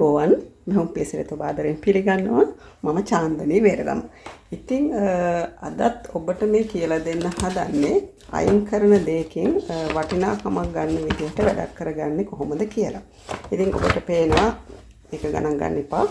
අයිබෝවන් මම පියසරට ඔබ ආදරෙන් පිළිගන්නවා මම චාන්දනී වේරගම. ඉතින් අදත් ඔබට මේ කියලා දෙන්න හදන්නේ අයින් කරන දෙයකින් වටිනාකමක් ගන්න විදිහට වැඩක් කරගන්නේ කොහොමද කියලා. ඉතින් ඔබට පේනවා මේක ගණන් ගන්න එපා.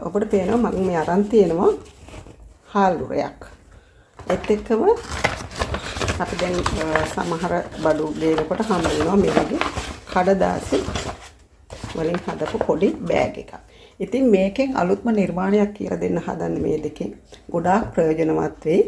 ඔබට පේනවා මම මේ අරන් තියෙනවා හාල්ුරයක්. ඒත් එක්කම අපි දැන් සමහර බඩු ගේනකොට හම්බ වෙනවා මේ වගේ කඩදාසි වලින් හදපු පොඩි බෑග් එකක්. ඉතින් මේකෙන් අලුත්ම නිර්මාණයක් කියලා දෙන්න හදන්නේ මේ දෙකෙන්. ගොඩාක් ප්‍රයෝජනවත් වෙයි.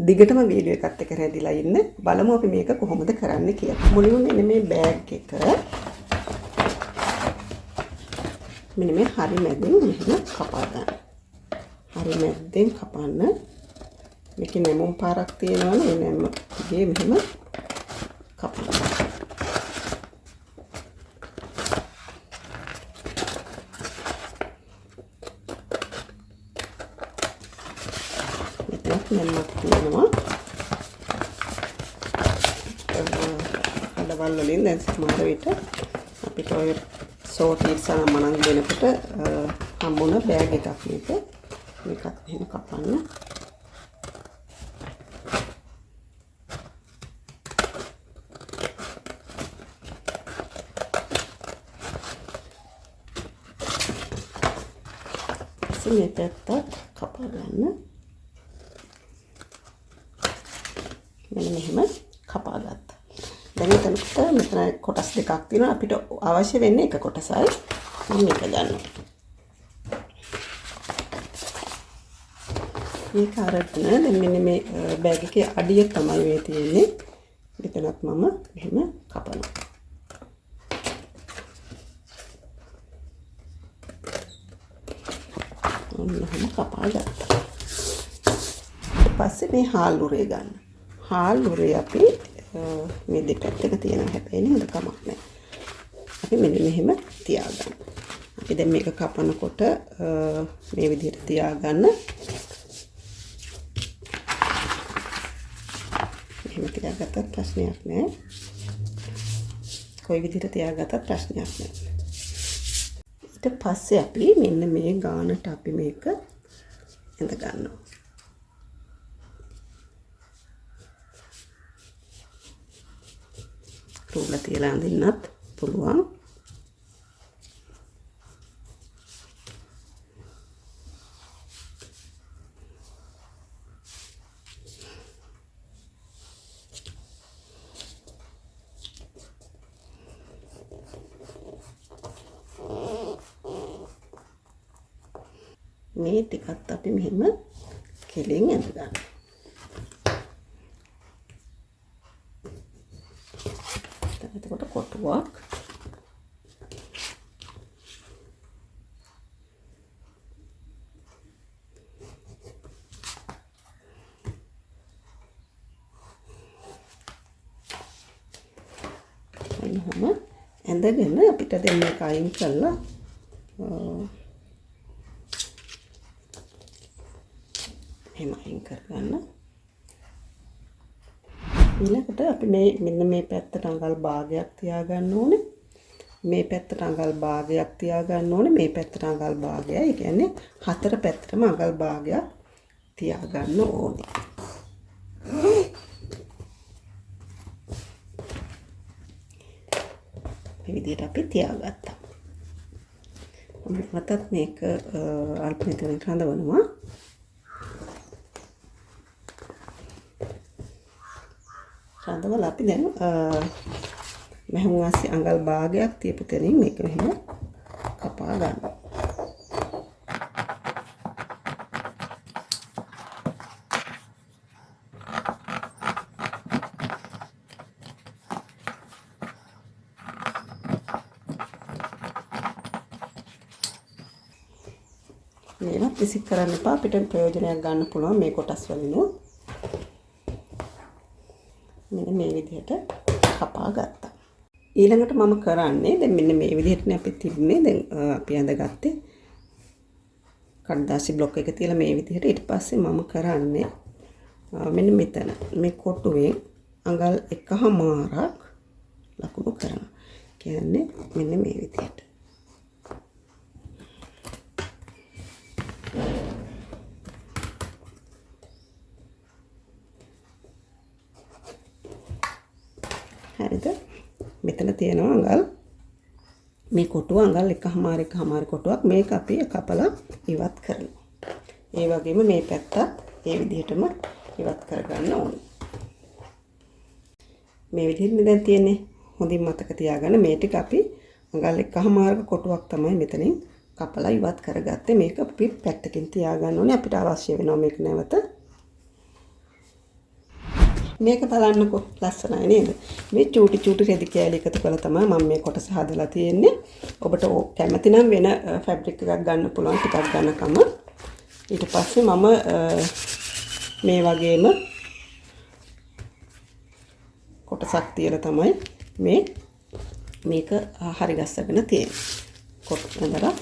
දිගටම වීඩියෝ එකත් එක්ක රැඳිලා ඉන්න. බලමු අපි මේක කොහොමද කරන්නේ කියලා. මුලින්ම මෙන්න මේ බෑග් එක මෙන්න මේ හරි මැදින් මෙහෙම කපා ගන්න. හරි මැදින් කපන්න. මේකේ නැමුම් පාරක් තියෙනවනේ. ඒ නැම්ම ගේ මෙහෙම කපන්න. නැම්මක් තියෙනවා. කඩවල් වලින් දැන් සමහර විට අපිට ඔය සෝටීස් සමනන් දෙනකොට හම්බුන බෑග් එකක් මේක. මේකත් එහෙම කපන්න. මේ පැත්ත කපා ගන්න. මෙන්න මෙහෙම කපා ගත්තා. දැන් මෙතන කොටස් දෙකක් තියෙනවා. අපිට අවශ්‍ය වෙන්නේ එක කොටසයි. මේක ගන්න. මේක අරගෙන දැන් මෙන්න මේ බෑග් එකේ අඩිය තමයි මේ තියෙන්නේ. මෙතනත් මම මෙහෙම කපනවා. ඔන්නම කපා ගත්තා. ඊට පස්සේ මේ හාල්ුරේ ගන්න. හාල්ුරේ අපි මේ දෙපැත්තක තියෙනවා හැබැයි නේ හොඳ කමක් නැහැ. අපි මෙන්න මෙහෙම තියාගන්න. අපි දැන් මේක කපනකොට මේ විදිහට තියාගන්න. මෙහෙම තියාගත්තත් ප්‍රශ්නයක් නැහැ. කොයි විදිහට තියාගත්තත් ප්‍රශ්නයක් නැහැ. ඊට පස්සේ අපි මෙන්න මේ ගානට අපි මේක ඇඳ ගන්නවා. රූල තියලා අඳින්නත් පුළුවන්. මේ ටිකත් අපි මෙහෙම කෙලින් ඇඳ ගන්නවා. එතකොට කොටුවක් එන්නම ඇඳගෙන අපිට දැන් මේක අයින් කරලා එහෙම අයින් කරගන්න. ඊළඟට අපි මෙන්න මේ පැත්තට අඟල් භාගයක් තියාගන්න ඕනේ. මේ පැත්තට අඟල් භාගයක් තියාගන්න ඕනේ. මේ පැත්තට අඟල් භාගයයි. ඒ කියන්නේ හතර පැත්තටම අඟල් භාගයක් තියාගන්න ඕනේ. මේ විදිහට අපි තියාගත්තා. මතත් මේක අල්ප මෙතන රඳවනවා. රඳවලා අපි දැන් මෙහෙම වාසි අඟල් භාගයක් තියපු තැනින් මේක මෙහෙම කපා ගන්නවා. මේවත් විසික් කරන්න එපා. අපිට ප්‍රයෝජනයක් ගන්න පුළුවන් මේ කොටස් වලින්. මෙන්න මේ විදිහට කපා ගත්තා. ඊළඟට මම කරන්නේ දැන් මෙන්න මේ විදිහටනේ අපි තිබුණේ. දැන් අපි අඳගත්තේ කඩදාසි බ්ලොක් එක තියලා මේ විදිහට. ඊට පස්සේ මම කරන්නේ මෙන්න මෙතන මේ කොටුවෙන් අඟල් 1/2ක් ලකුණු කරනවා. කියන්නේ මෙන්න මේ විදිහට. හරිද? මෙතන තියෙනවා අඟල් මේ කොටුව අඟල් එකමාර කොටුවක් මේක අපි කපලා ඉවත් කරනවා. ඒ වගේම මේ පැත්තත් ඒ විදිහටම ඉවත් කරගන්න ඕනේ. මේ විදිහට දැන් තියෙන්නේ. හොඳින් මතක තියාගන්න මේ ටික අපි අඟල් එකමාරක කොටුවක් තමයි මෙතනින් කපලා ඉවත් කරගත්තේ. මේක අපි පැත්තකින් තියාගන්න ඕනේ. අපිට අවශ්‍ය වෙනවා මේක නැවත. මේක බලන්නකො ලස්සනයි නේද? මේ චූටි රෙදි කෑලි එකතු කරලා තමයි මම මේ කොටස හදලා තියෙන්නේ. ඔබට කැමති නම් වෙන ෆැබ්‍රික් එකක් ගන්න පුළුවන් ටිකක් ගන්නකම. ඊට පස්සේ මම මේ වගේම කොටසක් තියලා තමයි මේක හරි ගස්සගෙන තියෙන්නේ. කොටනදලා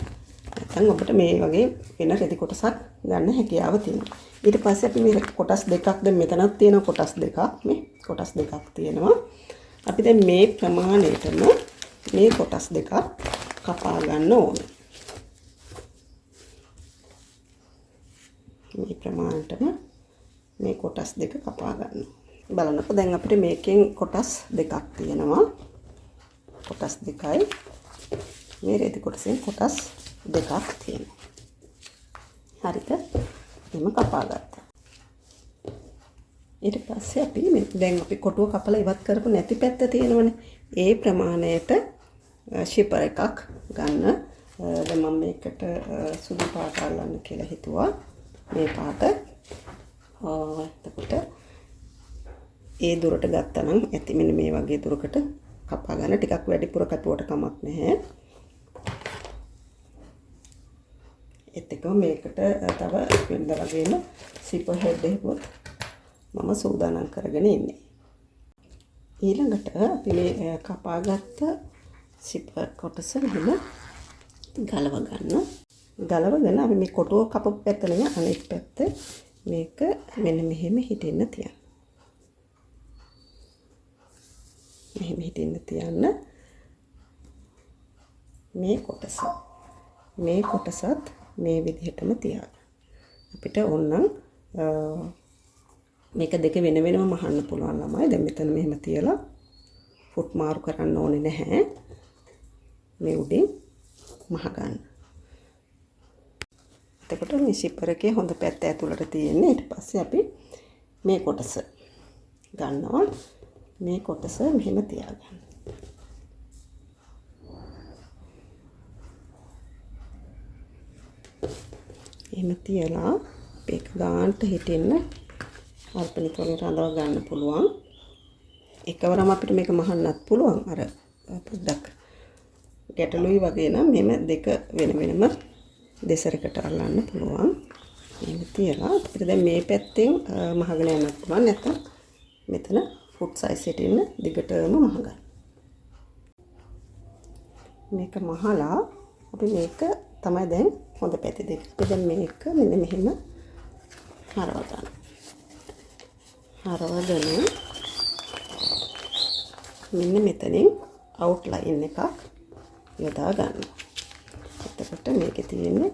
නැත්නම් ඔබට මේ වගේ වෙන රෙදි කොටසක් ගන්න හැකියාව තියෙනවා. ඊට පස්සේ අපි මේ කොටස් දෙකක් දැන් මෙතනක් තියෙන කොටස් දෙකක් මේ කොටස් දෙකක් තියෙනවා. අපි දැන් මේ ප්‍රමාණයටම මේ කොටස් දෙකක් කපා ගන්න ඕනේ. මේ ප්‍රමාණයටම මේ කොටස් දෙක කපා ගන්න. බලන්නකො දැන් අපිට මේකෙන් කොටස් දෙකක් තියෙනවා. කොටස් දෙකයි මේ රෙදි කොටසෙන් කොටස් දෙකක් තියෙනවා. හරිද? එම කපා ගත්තා. ඊට පස්සේ අපි දැන් අපි කොටුව කපලා ඉවත් කරපු නැති පැත්ත තියෙනවනේ. ඒ ප්‍රමාණයට ෂිපර් එකක් ගන්න. දැන් මම මේකට සුදු පාට අල්ලන්න කියලා හිතුවා. මේ පාට එතකොට ඒ දුරට ගත්තා නම් ඇති මෙන්න මේ වගේ දුරකට කපා ගන්න. ටිකක් වැඩිපුර කපුවට කමක් නැහැ. එතකොට මේකට තව වෙනද වගේම සිපර් හෙඩ් එකකුත් මම සූදානම් කරගෙන ඉන්නේ. ඊළඟට අපි මේ කපාගත්ත සිපර් කොටස මෙහෙම ගලව ගන්න. ගලවගෙන අපි මේ කොටුව කපපු පැත්ත නෙමෙයි අනෙක් පැත්ත මේක මෙන්න මෙහෙම හිටින්න තියන්න. මෙහෙම හිටින්න තියන්න. මේ කොටසත් මේ විදිහටම තියාගන්න. අපිට ඕනනම් මේක දෙක වෙන වෙනම මහන්න පුළුවන් ළමයි. දැන් මෙතන මෙහෙම තියලා ෆුට් මාරු කරන්න ඕනේ නැහැ. මේ උඩින් මහ ගන්න. එතකොට මේ සිපර් එකේ හොඳ පැත්ත ඇතුළට තියෙන්නේ. ඊට පස්සේ අපි මේ කොටස ගන්නවා. මේ කොටස මෙහෙම තියාගන්න. එහෙම තියලා මේක ගාන්ට හිටින්න අල්පනික වලින් රඳව ගන්න පුළුවන්. එකවරම අපිට මේක මහන්නත් පුළුවන්. අර පොඩ්ඩක් ගැටලුයි වගේ නම් මෙහෙම දෙක වෙන වෙනම දෙසරකට අල්ලන්න පුළුවන්. එහෙම තියලා අපිට දැන් මේ පැත්තෙන් මහගෙන යන්නත් පුළුවන්. නැත්නම් මෙතන ෆුට් සයිස් එකට ඉන්න දිගටම මහගන්න. මේක මහලා අපි මේක තමයි දැන් හොඳ පැති දෙක. දැන් මේක මෙන්න මෙහෙම හරව ගන්න. හරවගෙන මෙන්න මෙතනින් අවුට්ලයින් එකක් යොදා ගන්න. එතකොට මේකේ තියෙන්නේ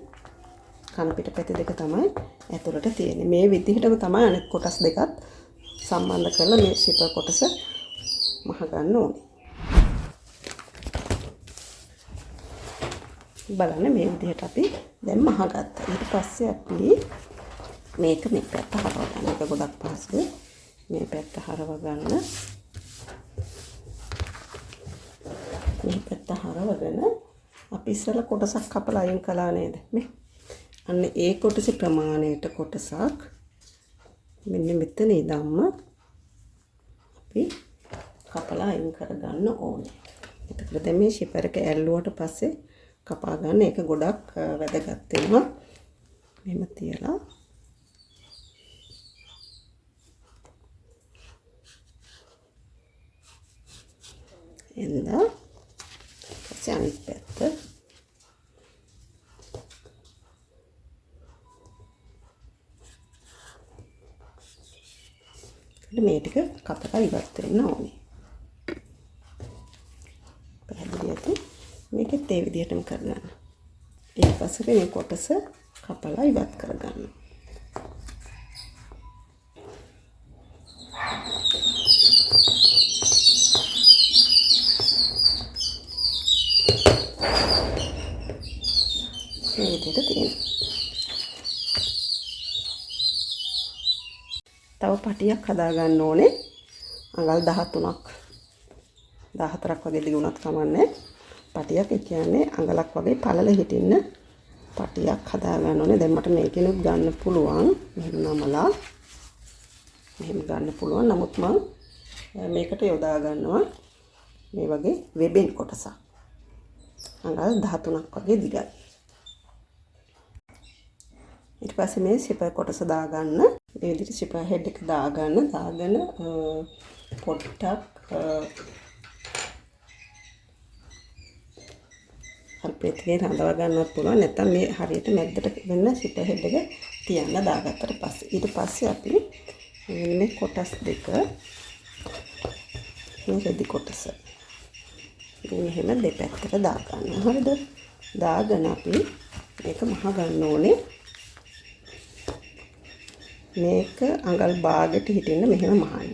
කන පිට පැති දෙක තමයි ඇතුළට තියෙන්නේ. මේ විදිහටම තමයි අනෙක් කොටස් දෙකත් සම්බන්ධ කරලා මේ සිපර් කොටස මහ ගන්න ඕනේ. බලන්න මේ විදිහට අපි දැන් මහ ගත්තා. ඊට පස්සේ අපි මේක මේ පැත්ත හරව ගන්න. ඒක ගොඩක් පහසුයි. මේ පැත්ත හරව ගන්න. මේ පැත්ත හරවගෙන අපි ඉස්සෙල්ලා කොටසක් කපලා අයින් කළා නේද? මේ අන්න ඒ කොටසේ ප්‍රමාණයට කොටසක් මෙන්න මෙතන ඉඳන්ම අපි කපලා අයින් කරගන්න ඕනේ. එතකොට දැන් මේ ෂිපර් එක ඇල්ලුවට පස්සේ කපා ගන්න ඒක ගොඩක් වැදගත් වෙනවා. මෙහෙම තියලා එන්දා අනිත් පැත්ත මේ ටික කපලා ඉවත් වෙන්න ඕනේ. පැහැදිලි ඇති. මේකත් ඒ විදිහටම කරගන්න. ඊට පස්සේ මේ කොටස කපලා ඉවත් කරගන්න. විදිහට තියෙනවා. තව පටියක් හදා ගන්න ඕනේ. අඟල් 13ක් 14ක් වගේ දිග උනත් කමන්නේ. පටියක් ඒ කියන්නේ අඟලක් වගේ පළල හිටින්න පටියක් හදා ගන්න ඕනේ. දැන් මට මේකෙනුත් ගන්න පුළුවන්. මෙහෙම නමලා මෙහෙම ගන්න පුළුවන්. නමුත් මම මේකට යොදා ගන්නවා මේ වගේ වෙබෙන් කොටසක්. අඟල් 13ක් වගේ දිගයි. ඊට පස්සේ මේ සිපර් කොටස දාගන්න. මේ විදිහට සිපර් හෙඩ් එක දාගන්න. දාගෙන පොට්ටක් අල්පෙත්ගේ රඳවා ගන්නත් පුළුවන්. නැත්නම් මේ හරියට මැද්දට වෙන්න සිපර් හෙඩ් එක තියන්න දාගත්තට පස්සේ ඊට පස්සේ අපි මේ කොටස් දෙක මේ රෙදි කොටස මෙහෙම දෙපැත්තට දාගන්න. හරිද? දාගෙන අපි මේක මහ ගන්න ඕනේ. මේක අඟල් භාගයට හිටින්න මෙහෙම මහන්න.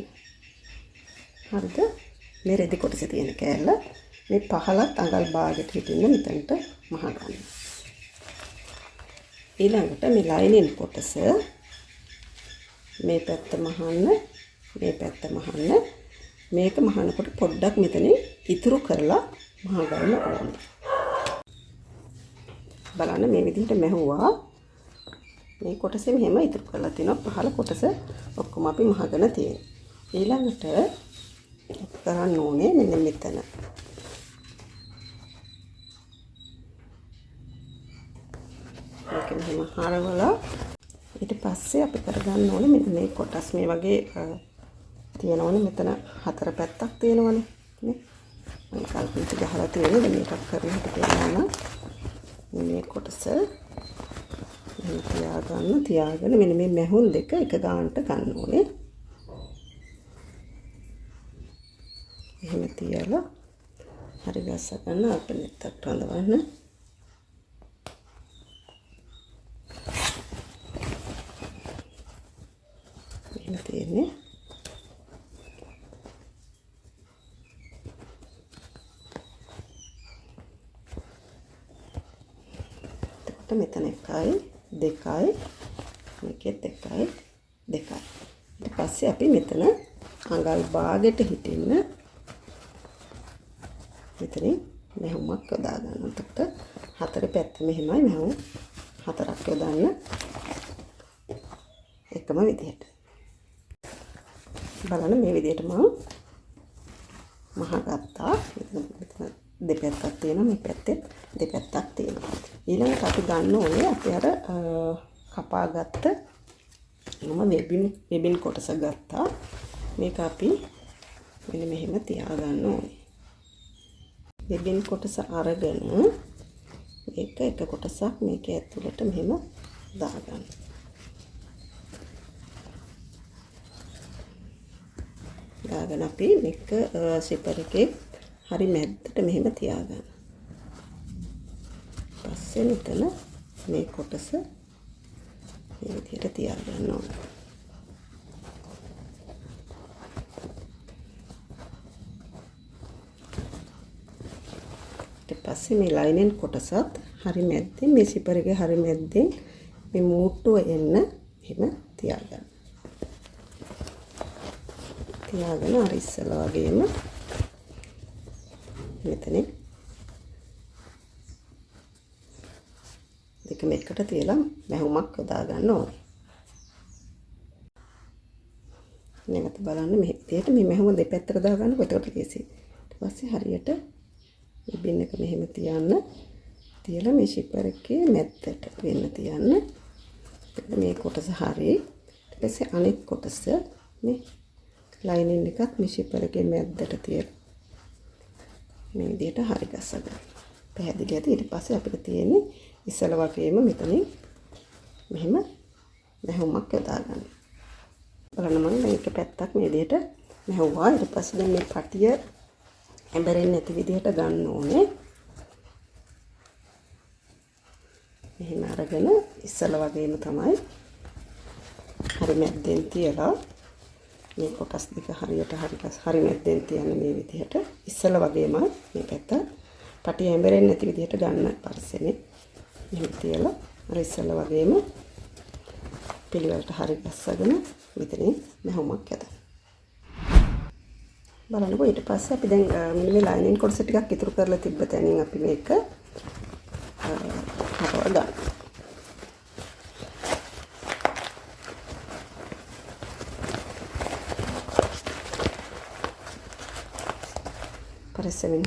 හරිද? මේ රෙදි කොටසේ තියෙන කෑල්ල මේ පහලත් අඟල් භාගයට හිටින්න මෙතනට මහ ගන්න. ඊළඟට මේ ලයිනින් කොටස මේ පැත්ත මහන්න, මේ පැත්ත මහන්න. මේක මහනකොට පොඩ්ඩක් මෙතනින් ඉතුරු කරලා මහ ගන්න ඕනේ. බලන්න මේ විදිහට මැහුවා. මේ කොටසේ මෙහෙම ඉතුරු කරලා තිනවා. පහළ කොටස ඔක්කොම අපි මහගෙන තියෙනවා. ඊළඟට කරන්න ඕනේ මෙන්න මෙතන. මේක මෙහෙම හරවලා ඊට පස්සේ අපි කරගන්න ඕනේ මෙන්න මේ කොටස් මේ වගේ තියෙනවනේ. මෙතන 4 පැත්තක් තියෙනවනේ නේ. මම කල්පිත ගහලා තියෙන්නේ මේකක් කරලා හිටපෙන්න. මේ කොටස තියාගෙන මෙන්න මේ මැහුන් දෙක එක ගානට ගන්න ඕනේ. එහෙම තියලා හරි ගස්ස ගන්න අපිට රඳවන්න. එහෙම තියෙන්නේ. මෙතන 1යි 2යි මේකෙත් 1යි 2යි. ඊට පස්සේ අපි මෙතන අඟල් භාගයට හිටින්න මෙතනින් මෙහෙමක් යොදා ගන්න. එතකොට හතර පැත්ත මෙහෙමයි මෙහෙම හතරක් යොදන්න එකම විදිහට. බලන්න මේ විදිහට මම මහගත්තා. මෙතන දෙපැත්තක් තියෙනවා, මේ පැත්තේ දෙපැත්තක් තියෙනවා. ඊළඟට අපි ගන්න ඕනේ අපි අර කපාගත්ත මම වෙබින් කොටස ගත්තා. මේක අපි මෙන්න මෙහෙම තියාගන්න ඕනේ. වෙබින් කොටස අරගෙන මේක එක කොටසක් මේක ඇතුළට මෙහෙම දාගන්න. දාගෙන අපි මේක සිපර් එකේ හරි මැද්දට මෙහෙම තියාගන්න. පස්සේ මෙතන මේ කොටස මේ විදිහට තියාගන්න ඕනේ. ඊට පස්සේ මේ ලයිනෙන් කොටසත් හරි මැද්දෙන් මේ සිපර් එකේ හරි මැද්දෙන් මේ මූට්ටුව එන්න එහෙම තියාගන්න. තියාගෙන අර ඉස්සලා වගේම මෙතනින් දෙකම එකට තියලා මැහුමක් යොදා ගන්න ඕනේ. නැවත බලන්න මේ විදිහට මේ මැහුම දෙපැත්තට දා ගන්න කොටකට ලේසි. ඊට පස්සේ හරියට ඉබින් එක මෙහෙම තියන්න. තියලා මේ සිපර් එකේ මැද්දට වෙන්න තියන්න. මේ කොටස හරි. ඊට පස්සේ අනෙක් කොටස මේ ලයිනින් එකත් මේ සිපර් එකේ මැද්දට තියලා මේ විදිහට හරි ගස්ස ගන්න. පැහැදිලි ඇති. ඊට පස්සේ අපිට තියෙන්නේ ඉස්සල වගේම මෙතනින් මෙහෙම මැහුමක් යොදා ගන්න. බලන්න මම මේක පැත්තක් මේ විදිහට මැහුවා. ඊට පස්සේ දැන් මේ පටිය ඇඹරෙන්නේ නැති විදිහට ගන්න ඕනේ. මෙහෙම අරගෙන ඉස්සල වගේම තමයි හරි මැද්දෙන් තියලා මේ කොටස් දෙක හරියට හරි මැද්දෙන් තියන්න මේ විදිහට ඉස්සල වගේම මේ පැත්ත පටිය ඇඹරෙන්නේ නැති විදිහට ගන්න පරිස්සමෙන් මෙහෙම තියලා අර ඉස්සෙල්ලා වගේම පිළිවෙලට හරි ගස්සගෙන මෙතනින් මැහුමක් යදන්න. බලන්නකෝ ඊට පස්සේ අපි දැන් මෙන්න මේ ලයිනින් කොටස ටිකක් ඉතුරු කරලා තිබ්බ තැනින් අපි මේක හරව ගන්න. පරිස්සමින්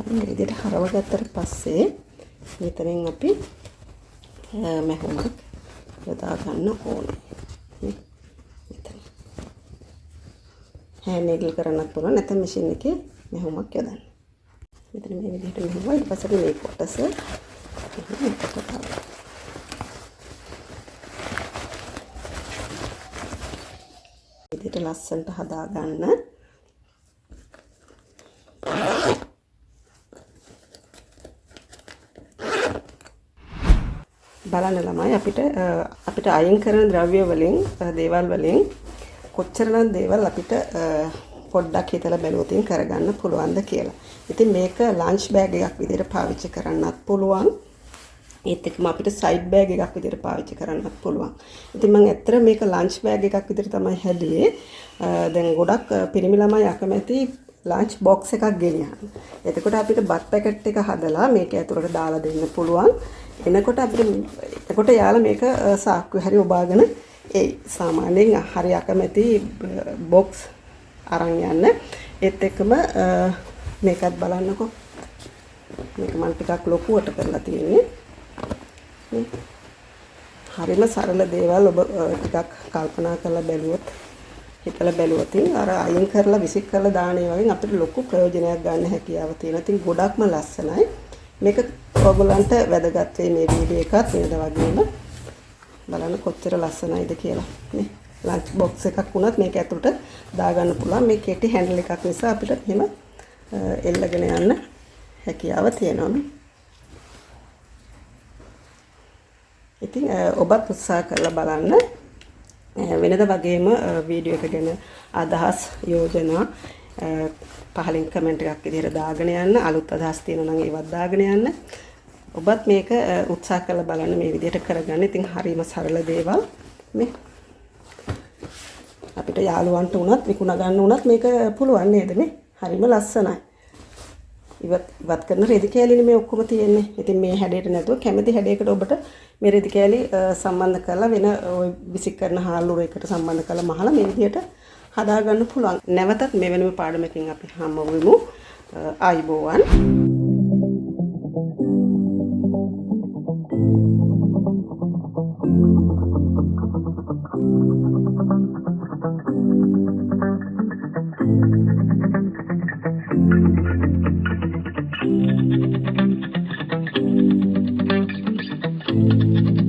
මේ විදිහට හරව ගත්තට පස්සේ මෙතනින් අපි මැහුමක් යොදා ගන්න ඕනේ. මෙතන හෑන්ඩ් නීඩල් කරන්නත් පුළුවන් නැත්නම් මැෂින් එකේ මැහුමක් යොදන්න. මෙතන මේ විදිහට මෙහුවා ඊට පස්සේ මේ කොටස විදිහට ලස්සනට හදා ගන්න. බලන්න ළමයි අපිට අයින් කරන ද්‍රව්‍ය වලින් දේවල් වලින් කොච්චරනම් දේවල් අපිට පොඩ්ඩක් හිතලා බැලුවොතින් කරගන්න පුළුවන්ද කියලා. ඉතින් මේක ලන්ච් බෑග් එකක් විදිහට පාවිච්චි කරන්නත් පුළුවන්. ඒත් එක්කම අපිට සයිඩ් බෑග් එකක් විදිහට පාවිච්චි කරන්නත් පුළුවන්. ඉතින් මම ඇත්තට මේක ලන්ච් බෑග් එකක් විදිහට තමයි හැදුවේ. දැන් ගොඩක් පිරිමි ළමයි අකමැති ලන්ච් බොක්ස් එකක් ගෙනියන්න. එතකොට අපිට බත් පැකට් එක හදලා මේක ඇතුළට දාලා දෙන්න පුළුවන්. එනකොට එතකොට යාලා මේක සාක්කුවේ හරි ඔබාගෙන ඒ සාමාන්‍යයෙන් හරි අකමැති බොක්ස් අරන් යන්න. ඒත් එක්කම මේකත් බලන්නකෝ. මේක මම ටිකක් ලොකුවට කරලා තියෙන්නේ. හරිම සරල දේවල් ඔබ ටිකක් කල්පනා කරලා බැලුවොත් හිතලා බැලුවොත් අර අයින් කරලා විසික් කරලා දාන ඒ වගේ අපිට ලොකු ප්‍රයෝජනයක් ගන්න හැකියාව තියෙනවා. ඉතින් ගොඩක්ම ලස්සනයි. මේක ඔයගොල්ලන්ට වැදගත් වෙයි මේ වීඩියෝ එකත් වෙනද වගේම බලන්න කොච්චර ලස්සනයිද කියලා. නේ ලන්ච් බොක්ස් එකක් වුණත් මේක ඇතුළට දාගන්න පුළුවන්. මේ කෙටි හැන්ඩල් එකක් නිසා අපිට එහෙම එල්ලගෙන යන්න හැකියාව තියෙනවා. ඉතින් ඔබත් උත්සාහ කරලා බලන්න. වෙනද වගේම වීඩියෝ එක ගැන අදහස් යෝජනා පහලින් කමෙන්ට් එකක් විදිහට දාගෙන යන්න. අලුත් අදහස් තියෙනවා නම් ඒවත් දාගෙන යන්න. ඔබත් මේක උත්සාහ කරලා බලන්න මේ විදිහට කරගන්න. ඉතින් හරිම සරල දේවල් මේ අපිට යාළුවන්ට උනත් විකුණ ගන්න උනත් මේක පුළුවන් නේද මේ? හරිම ලස්සනයි. ඉවත් කරන රෙදි කෑලිනේ මේ ඔක්කොම තියෙන්නේ. ඉතින් මේ හැඩයට නැතුව කැමති හැඩයකට ඔබට මේ රෙදි කෑලි සම්බන්ධ කරලා වෙන ওই විසික් කරන හාල්ලුර එකට සම්බන්ධ කරලා මහලා මේ විදිහට හදා ගන්න පුළුවන්. නැවතත් මේ වෙනම පාඩමකින් අපි හම්බ වෙමු. ආයිබෝවන්.